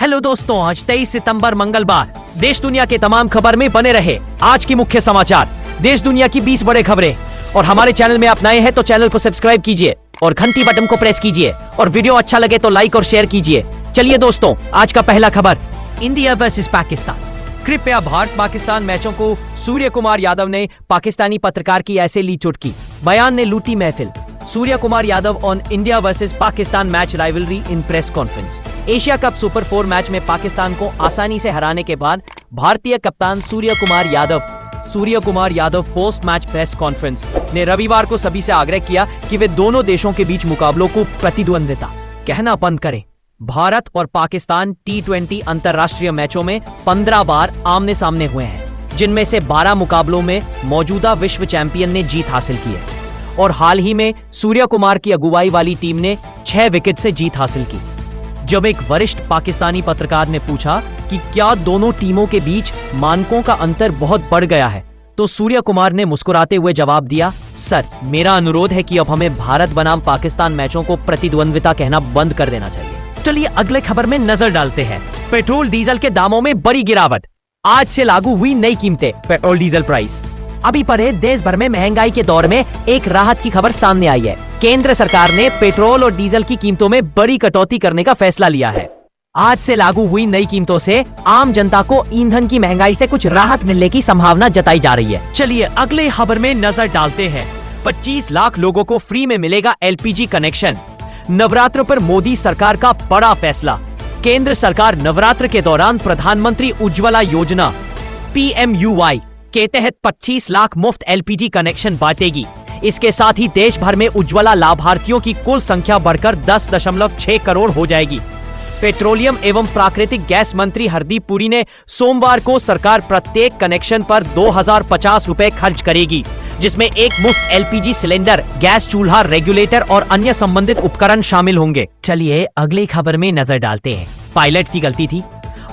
Hello दोस्तों, आज 23 सितंबर मंगलवार। देश दुनिया के तमाम खबर में बने रहे आज की मुख्य समाचार, देश दुनिया की 20 बड़े खबरें। और हमारे चैनल में आप नए हैं तो चैनल को सब्सक्राइब कीजिए और घंटी बटन को प्रेस कीजिए और वीडियो अच्छा लगे तो लाइक और शेयर कीजिए। चलिए दोस्तों, आज का पहला खबर, इंडिया वर्सेस पाकिस्तान। कृपया भारत पाकिस्तान मैचों को सूर्य कुमार यादव ने पाकिस्तानी पत्रकार की ऐसे ली चुटकी, बयान ने लूटी महफिल। Surya Kumar Yadav on India versus Pakistan match rivalry in press conference. Asia cup super 4 match में पाकिस्तान को आसानी से हराने के बाद भारतीय कप्तान Surya Kumar Yadav post match press conference ने रविवार को सभी से आग्रह किया कि वे दोनों देशों के बीच मुकाबलों को प्रतिद्वंद्विता कहना बंद करें। भारत और पाकिस्तान T20 अंतरराष्ट्रीय मैचों में 15 बार आमने सामने हुए हैं, जिनमें से 12 मुकाबलों में मौजूदा विश्व चैंपियन ने जीत हासिल की है और हाल ही में सूर्य कुमार की अगुवाई वाली टीम ने 6 विकेट से जीत हासिल की। जब एक वरिष्ठ पाकिस्तानी पत्रकार ने पूछा कि क्या दोनों टीमों के बीच मानकों का अंतर बहुत बढ़ गया है, तो सूर्य कुमार ने मुस्कुराते हुए जवाब दिया, सर, मेरा अनुरोध है कि अब हमें भारत बनाम पाकिस्तान मैचों को प्रतिद्वंद्विता कहना बंद कर देना चाहिए। चलिए अगले खबर में नजर डालते हैं। पेट्रोल डीजल के दामों में बड़ी गिरावट, आज से लागू हुई नई कीमतें। पेट्रोल डीजल प्राइस अभी पढ़े, देश भर में महंगाई के दौर में एक राहत की खबर सामने आई है। केंद्र सरकार ने पेट्रोल और डीजल की कीमतों में बड़ी कटौती करने का फैसला लिया है। आज से लागू हुई नई कीमतों से आम जनता को ईंधन की महंगाई से कुछ राहत मिलने की संभावना जताई जा रही है। चलिए अगले खबर में नजर डालते हैं। 25 लाख लोगों को फ्री में मिलेगा LPG कनेक्शन। नवरात्र पर मोदी सरकार का बड़ा फैसला। केंद्र सरकार नवरात्र के दौरान प्रधानमंत्री उज्ज्वला योजना PMUY के तहत 25 लाख मुफ्त LPG कनेक्शन बांटेगी। इसके साथ ही देश भर में उज्ज्वला लाभार्थियों की कुल संख्या बढ़कर 10.6 करोड़ हो जाएगी। पेट्रोलियम एवं प्राकृतिक गैस मंत्री हरदीप पुरी ने सोमवार को सरकार प्रत्येक कनेक्शन पर 2050 रुपए खर्च करेगी, जिसमें एक मुफ्त LPG सिलेंडर, गैस चूल्हा, रेगुलेटर और अन्य संबंधित उपकरण शामिल होंगे। चलिए अगली खबर में नजर डालते हैं। पायलट की गलती थी।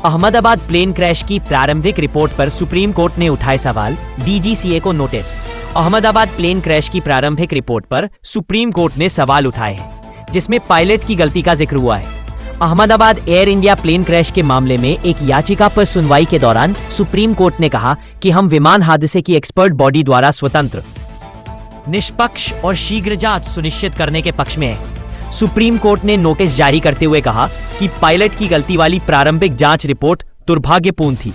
अहमदाबाद प्लेन क्रैश की प्रारंभिक रिपोर्ट पर सुप्रीम कोर्ट ने उठाए सवाल, DGCA को नोटिस। अहमदाबाद प्लेन क्रैश की प्रारंभिक रिपोर्ट पर सुप्रीम कोर्ट ने सवाल उठाए हैं, जिसमें पायलट की गलती का जिक्र हुआ है। Ahmedabad Air India plane crash के मामले में एक याचिका पर सुनवाई के दौरान सुप्रीम कोर्ट ने कहा कि हम विमान हादसे की एक्सपर्ट बॉडी द्वारा स्वतंत्र, निष्पक्ष और शीघ्र जांच सुनिश्चित करने के पक्ष में है। सुप्रीम कोर्ट ने नोटिस जारी करते हुए कहा कि पायलट की गलती वाली प्रारंभिक जांच रिपोर्ट दुर्भाग्यपूर्ण थी,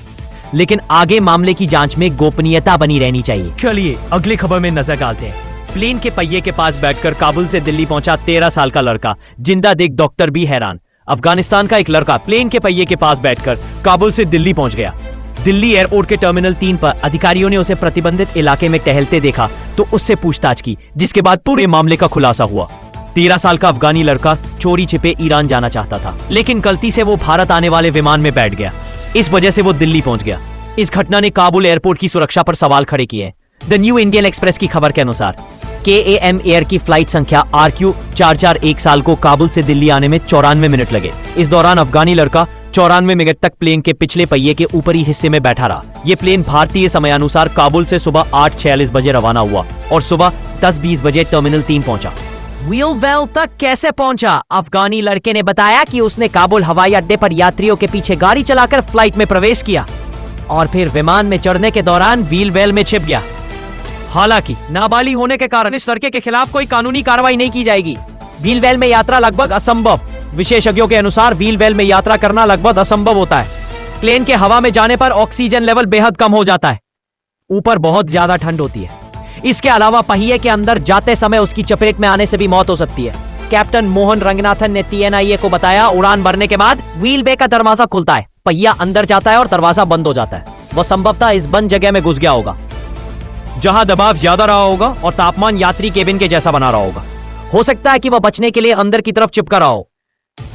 लेकिन आगे मामले की जांच में गोपनीयता बनी रहनी चाहिए। चलिए अगली खबर में नजर डालते हैं। प्लेन के पहिए के पास बैठकर काबुल से दिल्ली पहुंचा 13 साल का लड़का, जिंदा देख डॉक्टर भी हैरान। अफगानिस्तान का एक लड़का प्लेन के पहिए के पास बैठकर काबुल से दिल्ली पहुंच गया। दिल्ली एयरपोर्ट के टर्मिनल 3 पर अधिकारियों ने उसे प्रतिबंधित इलाके में टहलते देखा तो उससे पूछताछ की, जिसके बाद पूरे मामले का खुलासा हुआ। 13 साल का अफगानी लड़का चोरी छिपे ईरान जाना चाहता था, लेकिन गलती से वो भारत आने वाले विमान में बैठ गया। इस वजह से वो दिल्ली पहुंच गया। इस घटना ने काबुल एयरपोर्ट की सुरक्षा पर सवाल खड़े किए। द न्यू इंडियन एक्सप्रेस की खबर के अनुसार KAM एयर की फ्लाइट संख्या RQ441 साल को काबुल से दिल्ली आने में 94 मिनट लगे। इस दौरान अफगानी लड़का 94 मिनट तक प्लेन के पिछले पहिए के ऊपरी हिस्से में बैठा रहा। ये प्लेन भारतीय समयानुसार काबुल से सुबह 8:46 बजे रवाना हुआ और सुबह 10:20 बजे टर्मिनल 3 पहुंचा। व्हील वेल तक कैसे पहुंचा? अफगानी लड़के ने बताया कि उसने काबुल हवाई अड्डे पर यात्रियों के पीछे गाड़ी चलाकर फ्लाइट में प्रवेश किया और फिर विमान में चढ़ने के दौरान व्हील वेल में छिप गया। हालांकि नाबालिग होने के कारण इस लड़के के खिलाफ कोई कानूनी कार्रवाई नहीं की जाएगी। व्हील वेल में यात्रा लगभग असंभव। विशेषज्ञों के अनुसार व्हील वेल में यात्रा करना लगभग असंभव होता है। प्लेन के हवा में जाने पर ऑक्सीजन लेवल बेहद कम हो जाता है। ऊपर बहुत ज्यादा ठंड होती है। इसके अलावा पहिए के अंदर जाते समय उसकी चपेट में आने से भी मौत हो सकती है। कैप्टन मोहन रंगनाथन ने TNIA को बताया, उड़ान भरने के बाद व्हील बे का दरवाजा खुलता है, पहिया अंदर जाता है और दरवाजा बंद हो जाता है। वह संभवतः इस बंद जगह में घुस गया होगा, जहां दबाव ज्यादा रहा होगा और तापमान यात्री केबिन के जैसा बना रहा होगा। हो सकता है कि वह बचने के लिए अंदर की तरफ चिपका रहा हो।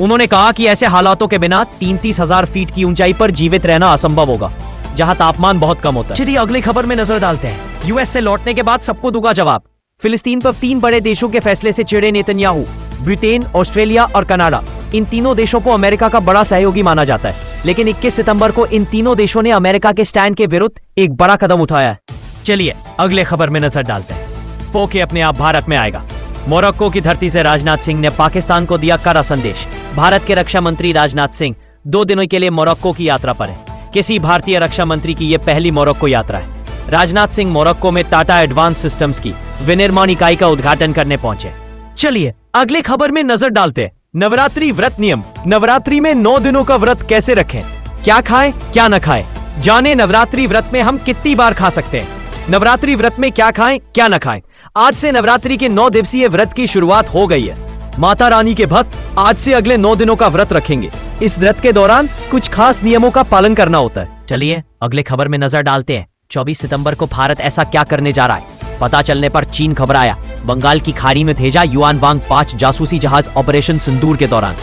उन्होंने कहा कि ऐसे हालातों के बिना 33,000 फीट की ऊंचाई पर जीवित रहना असंभव होगा, जहां तापमान बहुत कम होता है। चलिए अगली खबर में नजर डालते हैं। US से लौटने के बाद सबको दूंगा जवाब। फिलिस्तीन पर 3 बड़े देशों के फैसले से चिढ़े नेतन्याहू। ब्रिटेन, ऑस्ट्रेलिया और कनाडा, इन तीनों देशों को अमेरिका का बड़ा सहयोगी माना जाता है, लेकिन 21 सितंबर को इन तीनों देशों ने अमेरिका के स्टैंड के विरुद्ध एक बड़ा कदम उठाया है। चलिए अगले खबर में नजर डालते हैं। पोके अपने आप भारत में आएगा। मोरक्को की धरती से राजनाथ सिंह ने पाकिस्तान को दिया कड़ा संदेश। भारत के रक्षा मंत्री राजनाथ सिंह 2 दिनों के लिए मोरक्को की यात्रा पर है। किसी भारतीय रक्षा मंत्री की यह पहली मोरक्को यात्रा है। राजनाथ सिंह मोरक्को में टाटा एडवांस सिस्टम्स की विनिर्माण इकाई का उद्घाटन करने पहुंचे। चलिए अगले खबर में नजर डालते हैं। नवरात्रि व्रत नियम। नवरात्रि में 9 दिनों का व्रत कैसे रखें, क्या खाएं क्या न खाएं, जाने नवरात्रि व्रत में हम कितनी बार खा सकते हैं। नवरात्रि व्रत में क्या खाएं क्या न खाएं। आज से नवरात्रि के 9 दिवसीय व्रत की शुरुआत हो गई है। माता रानी के भक्त आज से अगले 9 दिनों का व्रत रखेंगे। इस व्रत के दौरान कुछ खास नियमों का पालन करना होता है। चलिए अगले खबर में नजर डालते हैं। 24 सितंबर को भारत ऐसा क्या करने जा रहा है, पता चलने पर चीन घबराया। बंगाल की खाड़ी में भेजा युआन वांग 5 जासूसी जहाज ऑपरेशन सिंदूर के दौरान।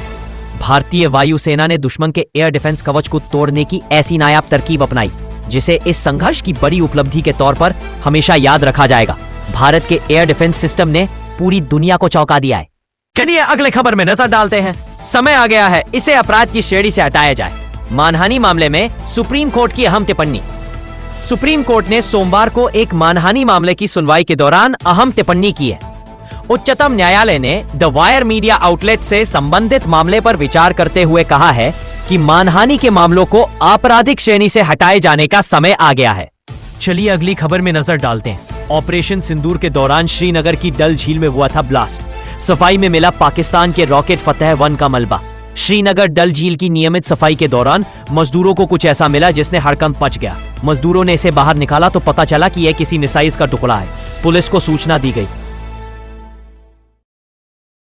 भारतीय वायुसेना ने दुश्मन के एयर डिफेंस कवच को तोड़ने की ऐसी नायाब तरकीब अपनाई जिसे इस संघर्ष की बड़ी उपलब्धि के तौर पर हमेशा याद रखा जाएगा। भारत के एयर डिफेंस सिस्टम ने पूरी दुनिया को चौंका दिया है। चलिए अगले खबर में नजर डालते हैं। समय आ गया है इसे अपराध की श्रेणी से हटाया जाए। मानहानि मामले में सुप्रीम कोर्ट की अहम टिप्पणी। सुप्रीम कोर्ट ने सोमवार को एक मानहानि मामले की सुनवाई के दौरान अहम टिप्पणी की है। उच्चतम न्यायालय ने द वायर मीडिया आउटलेट से संबंधित मामले पर विचार करते हुए कहा है कि मानहानि के मामलों को आपराधिक श्रेणी से हटाए जाने का समय आ गया है। चलिए अगली खबर में नजर डालते हैं। ऑपरेशन सिंदूर के दौरान श्रीनगर की डल झील में हुआ था ब्लास्ट। सफाई में मिला पाकिस्तान के रॉकेट फतेह 1 का मलबा। श्रीनगर डल झील की नियमित सफाई के दौरान मजदूरों को कुछ ऐसा मिला जिसने हड़कंप मच गया। मजदूरों ने इसे बाहर निकाला तो पता चला कि यह किसी मिसाइल का टुकड़ा है। पुलिस को सूचना दी गई।